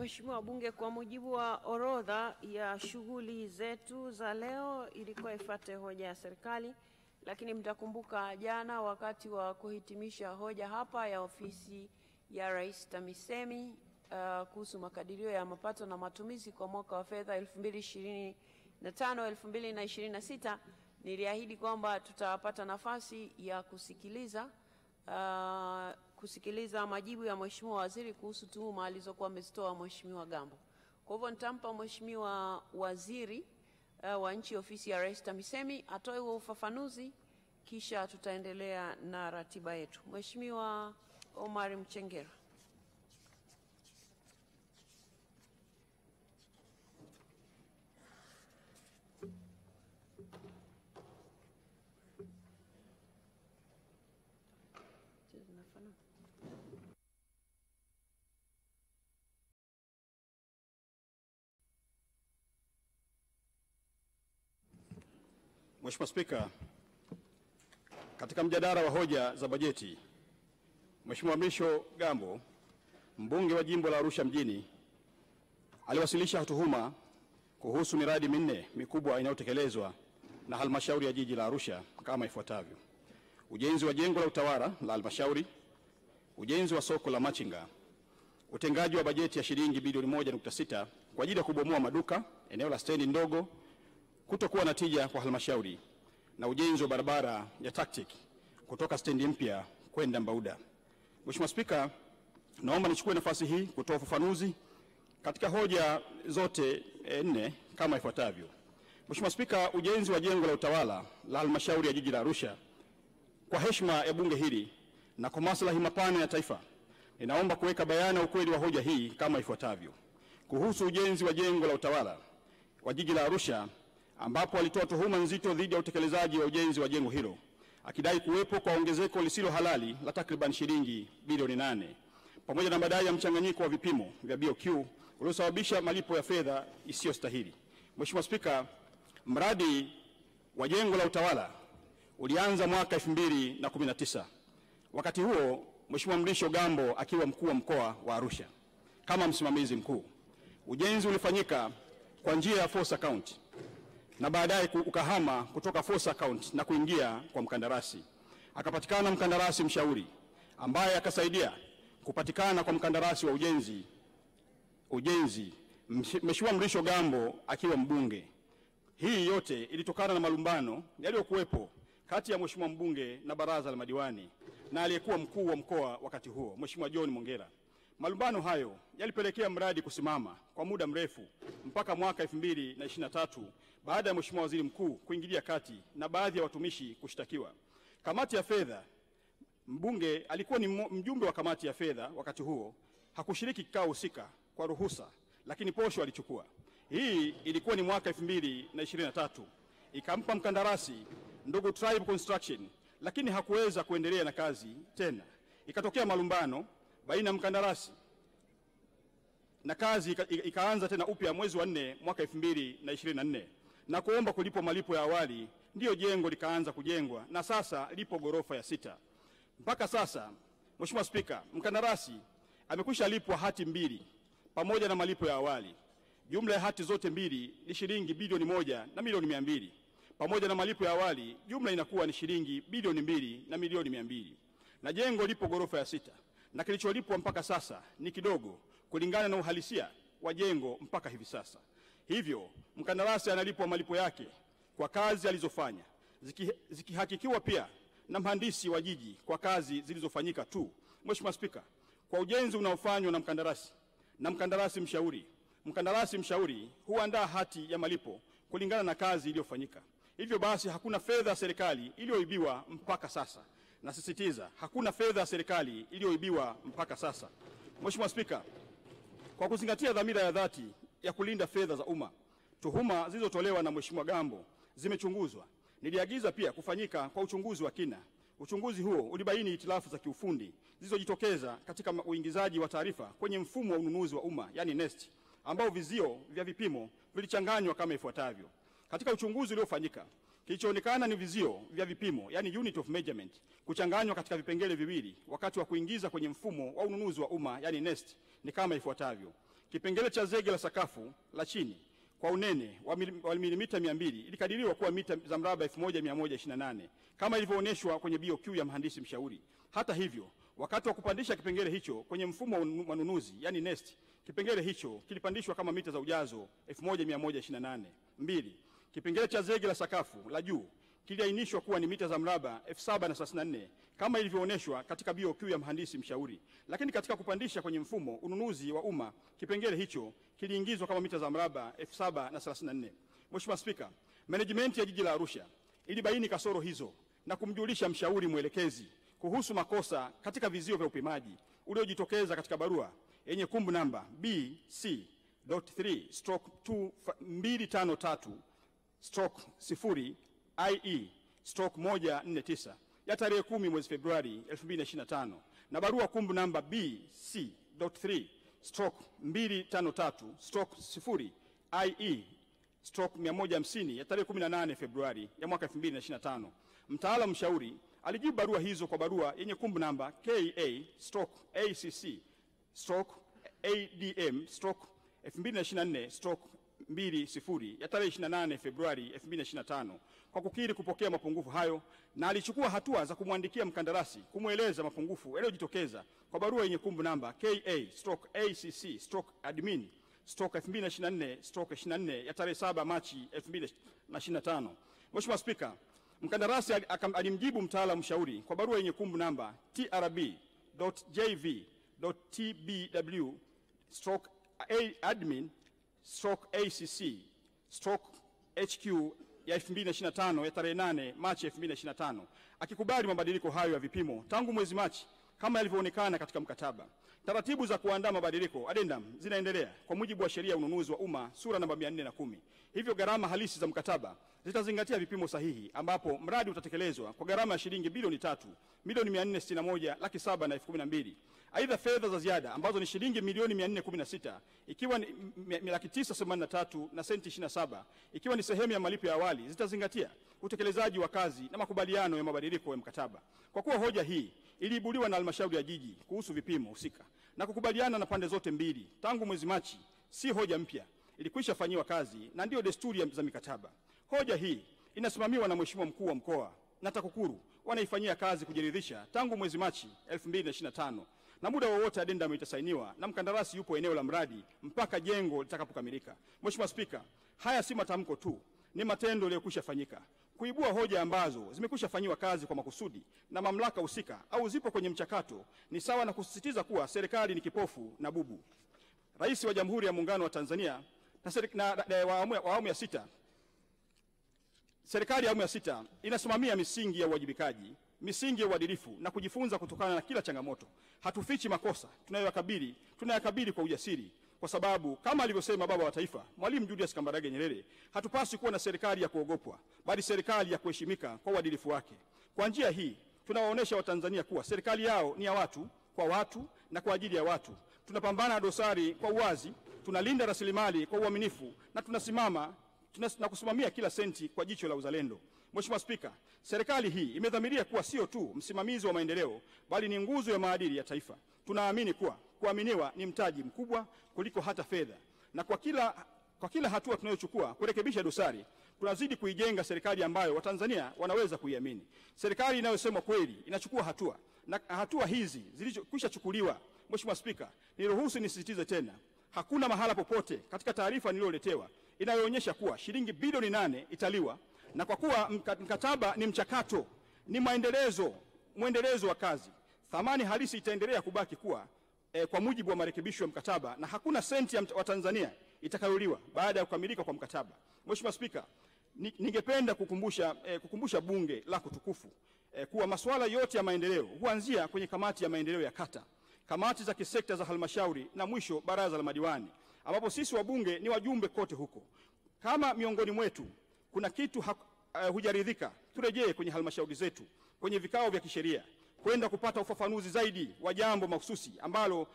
Mheshimiwa wabunge, kwa mujibu wa orodha ya shughuli zetu za leo ilikuwa ifuate hoja ya serikali, lakini mtakumbuka jana wakati wa kuhitimisha hoja hapa ya ofisi ya Rais TAMISEMI kuhusu makadirio ya mapato na matumizi kwa mwaka wa fedha 2025-2026 niliahidi kwamba tutapata nafasi ya kusikiliza majibu ya Mheshimiwa Waziri kuhusu tuhuma alizokuwa amezitoa Mheshimiwa Gambo. Kwa hivyo nitampa Mheshimiwa Waziri wa Nchi Ofisi ya Rais TAMISEMI atoe huo ufafanuzi, kisha tutaendelea na ratiba yetu. Mheshimiwa Omar Mchengerwa. Mheshimiwa Spika, katika mjadala wa hoja za bajeti, Mheshimiwa Mrisho Gambo, mbunge wa jimbo la Arusha mjini, aliwasilisha tuhuma kuhusu miradi minne mikubwa inayotekelezwa na halmashauri ya jiji la Arusha kama ifuatavyo: ujenzi wa jengo la utawala la halmashauri, ujenzi wa soko la machinga, utengaji wa bajeti ya shilingi bilioni 1.6 kwa ajili ya kubomoa maduka eneo la stendi ndogo, kutokuwa na tija kwa halmashauri, na ujenzi wa barabara ya TACTIC kutoka stendi mpya kwenda Mbauda. Mheshimiwa Spika, naomba nichukue nafasi hii kutoa ufafanuzi katika hoja zote nne kama ifuatavyo. Mheshimiwa Spika, ujenzi wa jengo la utawala la halmashauri ya jiji la Arusha, kwa heshima ya bunge hili na kwa maslahi mapana ya taifa, ninaomba kuweka bayana ukweli wa hoja hii kama ifuatavyo. Kuhusu ujenzi wa jengo la utawala wa jiji la Arusha, ambapo alitoa tuhuma nzito dhidi ya utekelezaji wa ujenzi wa jengo hilo, akidai kuwepo kwa ongezeko lisilo halali la takriban shilingi bilioni 8 pamoja na madai ya mchanganyiko wa vipimo vya BOQ uliosababisha malipo ya fedha isiyostahili. Mheshimiwa Spika, mradi wa jengo la utawala ulianza mwaka 2019. Wakati huo Mheshimiwa Mrisho Gambo akiwa mkuu wa mkoa wa Arusha kama msimamizi mkuu. Ujenzi ulifanyika kwa njia ya force account na baadaye ukahama kutoka force account na kuingia kwa mkandarasi. Akapatikana mkandarasi mshauri ambaye akasaidia kupatikana kwa mkandarasi wa ujenzi Mheshimiwa Mrisho Gambo akiwa mbunge. Hii yote ilitokana na malumbano yaliyokuwepo kati ya Mheshimiwa mbunge na baraza la madiwani na aliyekuwa mkuu wa mkoa wakati huo Mheshimiwa John Mongera. Malumbano hayo yalipelekea mradi kusimama kwa muda mrefu mpaka mwaka 2023 baada ya Mheshimiwa Waziri Mkuu kuingilia kati na baadhi ya watumishi kushtakiwa. Kamati ya fedha, mbunge alikuwa ni mjumbe wa kamati ya fedha wakati huo, hakushiriki kikao husika kwa ruhusa, lakini posho alichukua. Hii ilikuwa ni mwaka 2023. Ikampa mkandarasi ndugu Tribe Construction, lakini hakuweza kuendelea na kazi tena. Ikatokea malumbano baina ya mkandarasi na kazi ikaanza tena upya mwezi wa 4 mwaka 2024 na kuomba kulipwa malipo ya awali. Ndiyo jengo likaanza kujengwa na sasa lipo ghorofa ya 6. Mpaka sasa Mheshimiwa Spika, mkandarasi amekwisha lipwa hati 2 pamoja na malipo ya awali. Jumla ya hati zote 2 ni shilingi bilioni 1 na milioni 200. Pamoja na malipo ya awali jumla inakuwa ni shilingi bilioni 2 na milioni 200. Na jengo lipo ghorofa ya 6 na kilicholipwa mpaka sasa ni kidogo kulingana na uhalisia wa jengo mpaka hivi sasa. Hivyo mkandarasi analipwa malipo yake kwa kazi alizofanya, zikihakikiwa pia na mhandisi wa jiji kwa kazi zilizofanyika tu. Mheshimiwa Spika, kwa ujenzi unaofanywa na mkandarasi mshauri huandaa hati ya malipo kulingana na kazi iliyofanyika. Hivyo basi hakuna fedha ya serikali iliyoibiwa mpaka sasa. Nasisitiza, hakuna fedha ya serikali iliyoibiwa mpaka sasa. Mheshimiwa Spika, kwa kuzingatia dhamira ya dhati ya kulinda fedha za umma, tuhuma zilizotolewa na Mheshimiwa Gambo zimechunguzwa. Niliagiza pia kufanyika kwa uchunguzi wa kina. Uchunguzi huo ulibaini hitilafu za kiufundi zilizojitokeza katika uingizaji wa taarifa kwenye mfumo wa ununuzi wa umma, yani NeST, ambao vizio vya vipimo vilichanganywa kama ifuatavyo. Katika uchunguzi uliofanyika, kilichoonekana ni vizio vya vipimo, yani unit of measurement, kuchanganywa katika vipengele viwili wakati wa kuingiza kwenye mfumo wa ununuzi wa umma, yani NeST, ni kama ifuatavyo. kipengele cha zege la sakafu la chini kwa unene wa milimita 200 ilikadiriwa kuwa mita za mraba 1128 kama ilivyoonyeshwa kwenye BOQ ya mhandisi mshauri. Hata hivyo, wakati wa kupandisha kipengele hicho kwenye mfumo wa manunuzi, yani NeST, kipengele hicho kilipandishwa kama mita za ujazo 1128. 2. Kipengele cha zege la sakafu la juu kiliainishwa kuwa ni mita za mraba 7034 kama ilivyoonyeshwa katika BOQ ya mhandisi mshauri. Lakini katika kupandisha kwenye mfumo ununuzi wa umma, kipengele hicho kiliingizwa kama mita za mraba 7034. Mheshimiwa Spika, management ya jiji la Arusha ilibaini kasoro hizo na kumjulisha mshauri mwelekezi kuhusu makosa katika vizio vya upimaji uliojitokeza katika barua yenye kumbu namba BC.3/253/0 IE/149 ya tarehe 10 mwezi Februari 2025 na barua kumbu namba BC.3/253/0 IE/150 ya tarehe 18 Februari ya mwaka 2025. Mtaalamu mshauri alijibu barua hizo kwa barua yenye kumbu namba KA/ACC/ADM/2024/20 ya tarehe 28 Februari 2025 kwa kukiri kupokea mapungufu hayo, na alichukua hatua za kumwandikia mkandarasi kumweleza mapungufu yaliyojitokeza kwa barua yenye kumbu namba KA/ACC/admin/2024/24 ya tarehe 7 Machi 2025. Mheshimiwa Spika, mkandarasi alimjibu mtaalamu mshauri kwa barua yenye kumbu namba TRB.JV.TBW/admin/ACC/HQ ya 2025 ya tarehe 8 Machi 2025 akikubali mabadiliko hayo ya vipimo tangu mwezi Machi kama yalivyoonekana katika mkataba. Taratibu za kuandaa mabadiliko addendum zinaendelea kwa mujibu wa sheria ya ununuzi wa umma sura namba 410. Hivyo gharama halisi za mkataba zitazingatia vipimo sahihi, ambapo mradi utatekelezwa kwa gharama ya shilingi bilioni 3,461,712. Aidha, fedha za ziada ambazo ni shilingi milioni 416 ikiwa ni 983 na senti 27 ikiwa ni sehemu ya malipo ya awali zitazingatia utekelezaji wa kazi na makubaliano ya mabadiliko ya mkataba. Kwa kuwa hoja hii iliibuliwa na halmashauri ya jiji kuhusu vipimo husika na kukubaliana na pande zote mbili tangu mwezi Machi, si hoja mpya, ilikwisha fanyiwa kazi na ndio desturi za mikataba. Hoja hii inasimamiwa na Mheshimiwa Mkuu wa Mkoa na TAKUKURU wanaifanyia kazi kujiridhisha tangu mwezi Machi 2025, na muda wowote addendum itasainiwa na mkandarasi yupo eneo la mradi mpaka jengo litakapokamilika. Mheshimiwa Spika, haya si matamko tu, ni matendo yaliyokwisha fanyika. Kuibua hoja ambazo zimekwisha fanyiwa kazi kwa makusudi na mamlaka husika au zipo kwenye mchakato ni sawa na kusisitiza kuwa serikali ni kipofu na bubu. Rais wa Jamhuri ya Muungano wa Tanzania Serikali ya awamu ya sita inasimamia misingi ya uwajibikaji, misingi ya uadilifu na kujifunza kutokana na kila changamoto. Hatufichi makosa tunayakabili kwa ujasiri, kwa sababu kama alivyosema baba wa taifa Mwalimu Julius Kambarage Nyerere, hatupaswi kuwa na serikali ya kuogopwa, bali serikali ya kuheshimika kwa uadilifu wake. Kwa njia hii tunawaonesha Watanzania kuwa serikali yao ni ya watu, kwa watu na kwa ajili ya watu. Tunapambana na dosari kwa uwazi, tunalinda rasilimali kwa uaminifu na na kusimamia kila senti kwa jicho la uzalendo. Mheshimiwa Spika, serikali hii imedhamiria kuwa sio tu msimamizi wa maendeleo, bali ni nguzo ya maadili ya taifa. Tunaamini kuwa kuaminiwa ni mtaji mkubwa kuliko hata fedha, na kwa kila hatua tunayochukua kurekebisha dosari, tunazidi kuijenga serikali ambayo Watanzania wanaweza kuiamini. Serikali inayosema kweli inachukua hatua, na hatua hizi zilizokwisha chukuliwa. Mheshimiwa Spika, niruhusu nisisitize tena, hakuna mahala popote katika taarifa niliyoletewa inayoonyesha kuwa shilingi bilioni 8 italiwa, na kwa kuwa mkataba ni mchakato, ni mwendelezo wa kazi, thamani halisi itaendelea kubaki kuwa kwa mujibu wa marekebisho ya mkataba, na hakuna senti ya Watanzania itakayoliwa baada ya kukamilika kwa mkataba. Mheshimiwa Spika, ningependa kukumbusha bunge lako tukufu kuwa masuala yote ya maendeleo huanzia kwenye kamati ya maendeleo ya kata, kamati za kisekta za halmashauri na mwisho baraza la madiwani, ambapo sisi wabunge ni wajumbe kote huko. Kama miongoni mwetu kuna kitu hujaridhika, turejee kwenye halmashauri zetu, kwenye vikao vya kisheria, kwenda kupata ufafanuzi zaidi wa jambo mahususi ambalo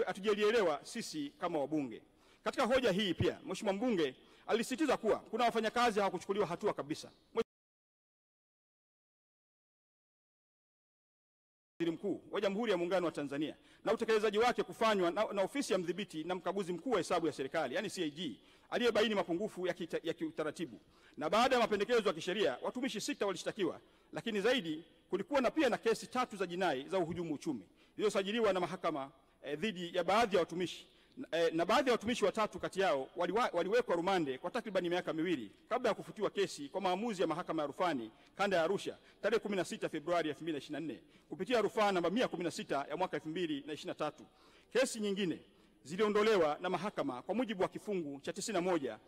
hatujalielewa sisi kama wabunge. Katika hoja hii pia Mheshimiwa mbunge alisisitiza kuwa kuna wafanyakazi hawakuchukuliwa hatua kabisa. Waziri Mkuu Jamhuri ya Muungano wa Tanzania na utekelezaji wake kufanywa na ofisi ya mdhibiti na mkaguzi mkuu wa hesabu ya serikali, yani CAG, aliyebaini mapungufu ya kiutaratibu. Na baada ya mapendekezo ya kisheria, watumishi 6 walishtakiwa, lakini zaidi kulikuwa pia na kesi 3 za jinai za uhujumu uchumi zilizosajiliwa na mahakama dhidi ya baadhi ya watumishi. Na baadhi ya watumishi 3 kati yao waliwekwa rumande kwa takriban miaka 2 kabla ya kufutiwa kesi kwa maamuzi ya mahakama ya rufani kanda ya Arusha tarehe 16 Februari 2024 kupitia rufaa namba 116 ya mwaka 2023. Kesi nyingine ziliondolewa na mahakama kwa mujibu wa kifungu cha 91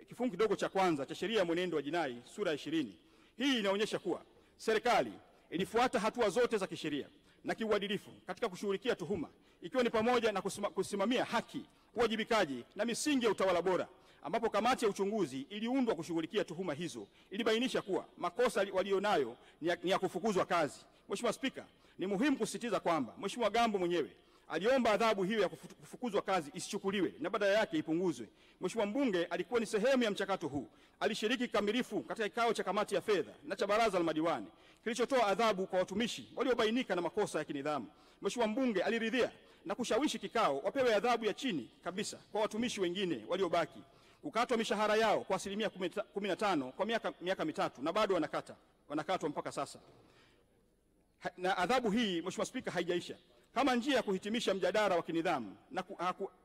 kifungu kidogo cha kwanza cha sheria ya mwenendo wa jinai sura ya 20. Hii inaonyesha kuwa serikali ilifuata hatua zote za kisheria na kiuadilifu katika kushughulikia tuhuma, ikiwa ni pamoja na kusimamia haki, uwajibikaji na misingi ya utawala bora, ambapo kamati ya uchunguzi iliundwa kushughulikia tuhuma hizo ilibainisha kuwa makosa walionayo ni ya kufukuzwa kazi. Mheshimiwa Spika, ni muhimu kusisitiza kwamba Mheshimiwa Gambo mwenyewe aliomba adhabu hiyo ya kufukuzwa kazi isichukuliwe na badala yake ipunguzwe. Mheshimiwa mbunge alikuwa ni sehemu ya mchakato huu. Alishiriki kikamilifu katika kikao cha kamati ya fedha na cha baraza la madiwani kilichotoa adhabu kwa watumishi waliobainika na makosa ya kinidhamu. Mheshimiwa mbunge aliridhia na kushawishi kikao wapewe adhabu ya chini kabisa kwa watumishi wengine waliobaki, kukatwa mishahara yao kwa 15% kwa miaka 3 na bado wanakatwa mpaka sasa. Na adhabu hii, Mheshimiwa Spika, haijaisha. Kama njia ya kuhitimisha mjadala wa kinidhamu na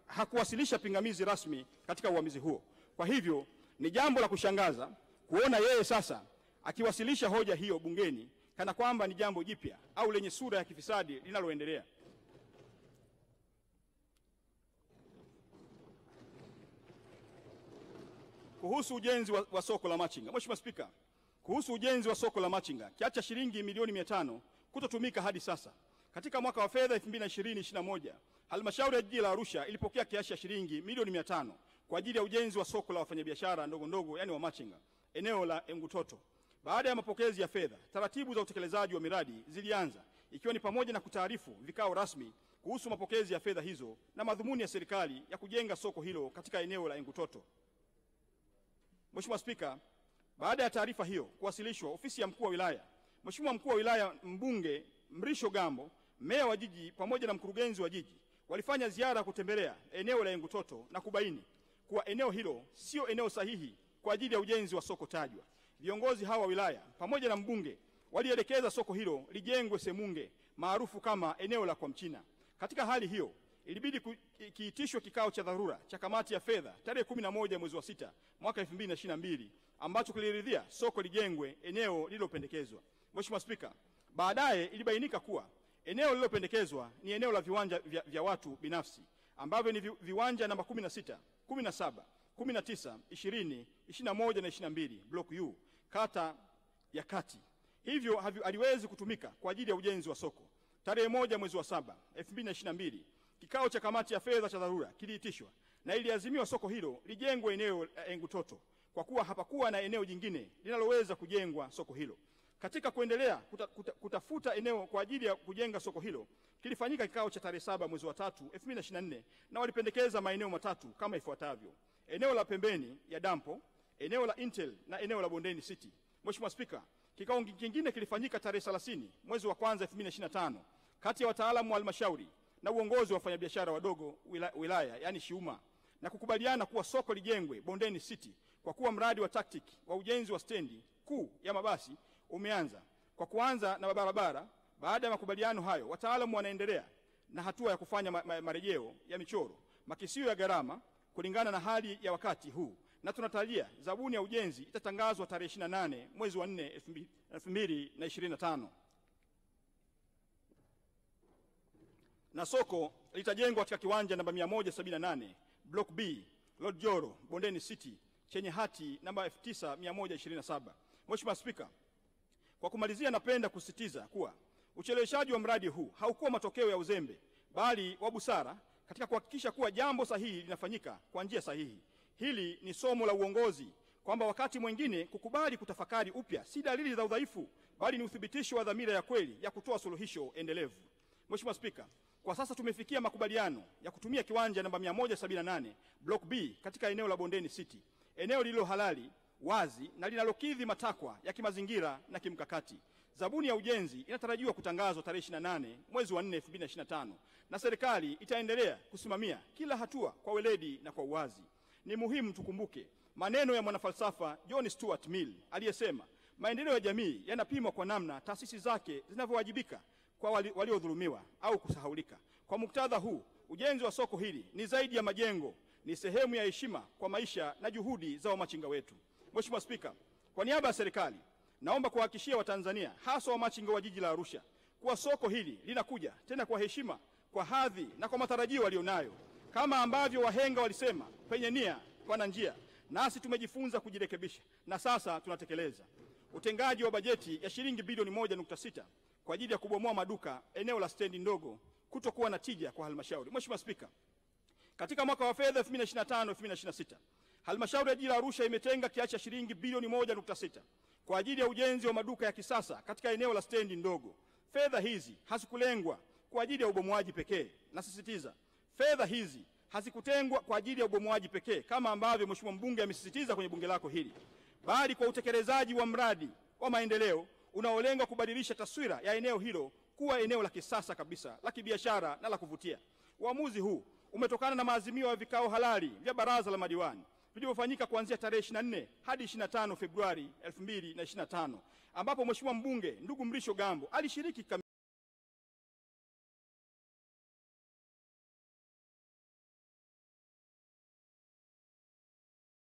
hakuwasilisha pingamizi rasmi katika uamuzi huo. Kwa hivyo ni jambo la kushangaza kuona yeye sasa akiwasilisha hoja hiyo bungeni kana kwamba ni jambo jipya au lenye sura ya kifisadi linaloendelea. Kuhusu ujenzi wa soko la machinga. Mheshimiwa Spika, kuhusu ujenzi wa soko la machinga, kiasi cha shilingi milioni 500 kutotumika hadi sasa. Katika mwaka wa fedha 2020-2021, halmashauri ya jiji la Arusha ilipokea kiasi cha shilingi milioni 500 kwa ajili ya ujenzi wa soko la wafanyabiashara ndogo ndogo, yani wa machinga, eneo la Engutoto. Baada ya mapokezi ya fedha, taratibu za utekelezaji wa miradi zilianza, ikiwa ni pamoja na kutaarifu vikao rasmi kuhusu mapokezi ya fedha hizo na madhumuni ya serikali ya kujenga soko hilo katika eneo la Engutoto. Mheshimiwa Spika, baada ya taarifa hiyo kuwasilishwa ofisi ya mkuu wa wilaya, Mheshimiwa mkuu wa wilaya mbunge Mrisho Gambo, meya wa jiji pamoja na mkurugenzi wa jiji walifanya ziara kutembelea eneo la Engutoto na kubaini kuwa eneo hilo sio eneo sahihi kwa ajili ya ujenzi wa soko tajwa. Viongozi hawa wa wilaya pamoja na mbunge walielekeza soko hilo lijengwe Semunge, maarufu kama eneo la kwa Mchina. Katika hali hiyo, ilibidi kiitishwe kikao cha dharura cha kamati ya fedha tarehe 11 mwezi wa 6 mwaka 2022 ambacho kiliridhia soko lijengwe eneo lililopendekezwa. Mheshimiwa Spika, baadaye ilibainika kuwa eneo lililopendekezwa ni eneo la viwanja vya watu binafsi ambavyo ni viwanja namba 16, 17, 19, 20, 21 na 22 block U kata ya Kati. Hivyo haliwezi kutumika kwa ajili ya ujenzi wa soko. Tarehe 1 mwezi wa 7 2022 kikao cha kamati ya fedha cha dharura kiliitishwa na iliazimiwa soko hilo lijengwe eneo la Engutoto kwa kuwa hapakuwa na eneo jingine linaloweza kujengwa soko hilo. Katika kuendelea kutafuta eneo kwa ajili ya kujenga soko hilo, kilifanyika kikao cha tarehe 7 mwezi wa 3 2024 na walipendekeza maeneo matatu kama ifuatavyo: eneo la pembeni ya dampo, eneo la Intel na eneo la Bondeni City. Mheshimiwa Spika, kikao kingine kilifanyika tarehe 30 mwezi wa 1 2025 kati ya wataalamu wa halmashauri na uongozi wa wafanyabiashara wadogo wilaya, yani Shiuma, na kukubaliana kuwa soko lijengwe Bondeni City kwa kuwa mradi wa tactic wa ujenzi wa stendi kuu ya mabasi umeanza kwa kuanza na barabara. Baada ya makubaliano hayo, wataalamu wanaendelea na hatua ya kufanya marejeo ya michoro, makisio ya gharama kulingana na hali ya wakati huu, na tunatarajia zabuni ya ujenzi itatangazwa tarehe 28 mwezi wa 4 2025. Na soko litajengwa katika kiwanja namba 178 block B Lord Joro Bondeni City chenye hati namba 9127. Mheshimiwa Spika, kwa kumalizia, napenda kusisitiza kuwa ucheleweshaji wa mradi huu haukuwa matokeo ya uzembe bali wa busara katika kuhakikisha kuwa jambo sahihi linafanyika kwa njia sahihi. Hili ni somo la uongozi kwamba wakati mwingine kukubali kutafakari upya si dalili za udhaifu bali ni uthibitisho wa dhamira ya kweli ya kutoa suluhisho endelevu. Mheshimiwa Spika, kwa sasa tumefikia makubaliano ya kutumia kiwanja namba 178 block B katika eneo la Bondeni City, eneo lililo halali, wazi na linalokidhi matakwa ya kimazingira na kimkakati. Zabuni ya ujenzi inatarajiwa kutangazwa tarehe 28 mwezi wa 4 2025, na serikali itaendelea kusimamia kila hatua kwa weledi na kwa uwazi. Ni muhimu tukumbuke maneno ya mwanafalsafa John Stuart Mill aliyesema, maendeleo ya jamii yanapimwa kwa namna taasisi zake zinavyowajibika kwa waliodhulumiwa au kusahaulika. Kwa muktadha huu, ujenzi wa soko hili ni zaidi ya majengo, ni sehemu ya heshima kwa maisha na juhudi za wamachinga wetu. Mheshimiwa Spika, kwa niaba ya serikali naomba kuhakikishia Watanzania, hasa wamachinga wa jiji la Arusha, kuwa soko hili linakuja tena kwa heshima, kwa hadhi na kwa matarajio walionayo. Kama ambavyo wahenga walisema, penye nia pana njia, nasi tumejifunza kujirekebisha na sasa tunatekeleza. Utengaji wa bajeti ya shilingi bilioni 1.6 kwa ajili ya kubomoa maduka eneo la stendi ndogo kutokuwa na tija kwa halmashauri. Mheshimiwa Spika, katika mwaka wa fedha 2025/2026 halmashauri ya jiji la Arusha imetenga kiasi cha shilingi bilioni 1.6 kwa ajili ya ujenzi wa maduka ya kisasa katika eneo la stendi ndogo. Fedha hizi hazikulengwa kwa ajili ya ubomoaji pekee. Nasisitiza, fedha hizi hazikutengwa kwa ajili ya ubomoaji pekee kama ambavyo Mheshimiwa mbunge amesisitiza kwenye bunge lako hili, bali kwa utekelezaji wa mradi wa maendeleo unaolenga kubadilisha taswira ya eneo hilo kuwa eneo la kisasa kabisa, la kibiashara na la kuvutia. Uamuzi huu umetokana na maazimio ya vikao halali vya baraza la madiwani vilivyofanyika kuanzia tarehe 24 hadi 25 Februari 2025, ambapo Mheshimiwa mbunge ndugu Mrisho Gambo alishiriki